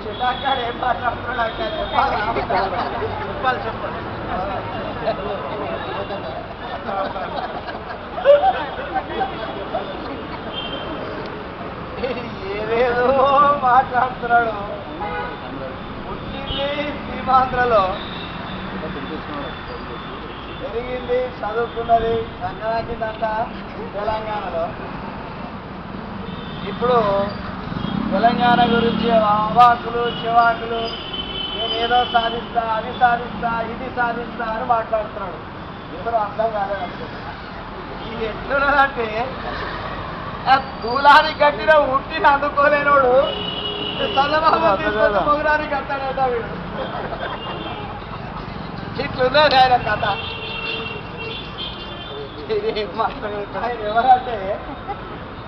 చిటాకాడు ఏం మాట్లాడుతున్నాడు చెప్పాలి చెప్పండి. ఏదేదో మాట్లాడుతున్నాడు. పుట్టింది సీమాంధ్రలో, పెరిగింది చదువుకున్నది సంక్రాంతిదంతా తెలంగాణలో. ఇప్పుడు తెలంగాణ గురించి అవాకులు చివాకులు, నేనేదో సాధిస్తా, అది సాధిస్తా, ఇది సాధిస్తా అని మాట్లాడుతున్నాడు. ఇప్పుడు అర్థం కాలేదనుకుంటున్నా. ఇది ఎట్లున్నదంటే దూలానికి కట్టిన ఉట్టిని అందుకోలేనోడు చల్లబాబు మొగరానికి కట్టాడట వీడు. ఇట్లున్నది ఆయన కథ. ఇది ఆయన ఎవరంటే,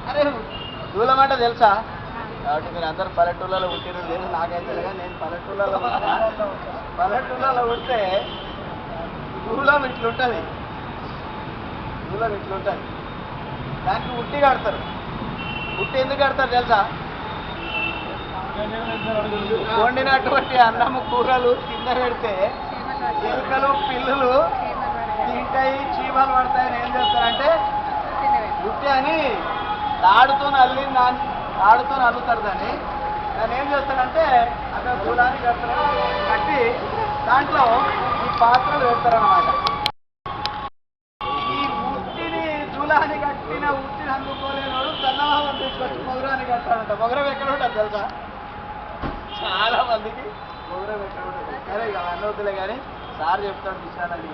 అరే దూలమంటే తెలుసా? కాబట్టి మీరు అందరూ పల్లెటూళ్ళలో పుట్టిన లేదు, నాకైతే లేదా. నేను పల్లెటూళ్ళలో ఉంటే దూలం ఇట్లుంటుంది. దూలం ఇట్లుంటుంది. దానికి ఉట్టి కడతారు. ఉట్టి ఎందుకు కడతారు తెలుసా? వండినటువంటి అన్నము కూరలు కింద పెడితే ఎలుకలు పిల్లులు తింటాయి, చీమలు పడతాయని ఏం చేస్తారంటే ఉట్టి అని తాడుతో అల్లుతారు. దాన్ని ఏం చేస్తారంటే అక్కడ దూలాన్ని కట్టి దాంట్లో ఈ పాత్రలు పెడతారన్నమాట. ఈ ఉట్టిని దూలాన్ని కట్టిన ఉట్టిని అందుకోలేనోడు చందమామం తీసుకొచ్చి మొగరాన్ని కట్టాడంట. మొగరం ఎక్కడ ఉంటుంది తెలుసా? చాలా మందికి మొగరం ఎక్కడ ఉంటుంది. సరే ఇక అన్నవుతులే కానీ సార్ చెప్తాడు విషయాలని.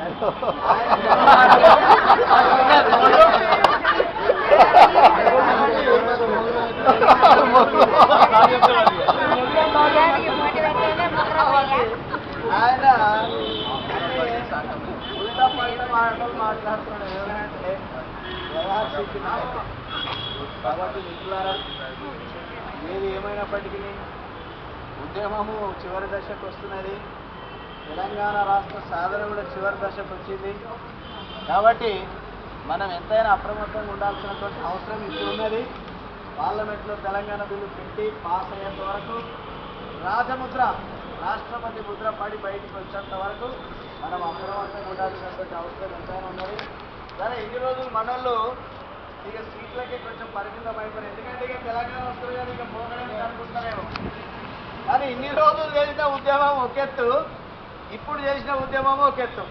ఆయన ఉల్టా పల్టా మాటలు మాట్లాడుతున్నాడు. ఎవరంటే కాబట్టి మిత్రులారా, ఏది ఏమైనప్పటికీ ఉద్యమము చివరి దశకు వస్తున్నది. తెలంగాణ రాష్ట్ర సాధన కూడా చివరి దశకు వచ్చింది. కాబట్టి మనం ఎంతైనా అప్రమత్తంగా ఉండాల్సినటువంటి అవసరం ఇప్పుడు ఉన్నది. పార్లమెంట్లో తెలంగాణ బిల్లు పెట్టి పాస్ అయ్యేంత వరకు, రాజముద్ర రాష్ట్రపతి ముద్ర పడి బయటికి వచ్చేంత వరకు మనం అప్రమత్తంగా ఉండాల్సినటువంటి అవసరం ఎంతైనా ఉన్నది. సరే, ఇన్ని రోజులు మనోళ్ళు ఇక సీట్లకి కొంచెం పరిమితం అయిపోయింది. ఎందుకంటే ఇక తెలంగాణ వస్తుంది కానీ ఇక పోగడానికి అనుకుంటున్నారేమో. కానీ ఇన్ని రోజులు చేసిన ఉద్యమం ఒకెత్తు, ఇప్పుడు చేసిన ఉద్యమం ఒకెత్తు.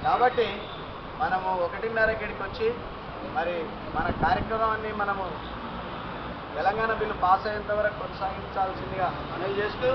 కాబట్టి మనము 1:30కి వచ్చి మరి మన కార్యక్రమాన్ని మనము తెలంగాణ బిల్లు పాస్ అయ్యేంత వరకు కొనసాగించాల్సిందిగా మనవి చేస్తూ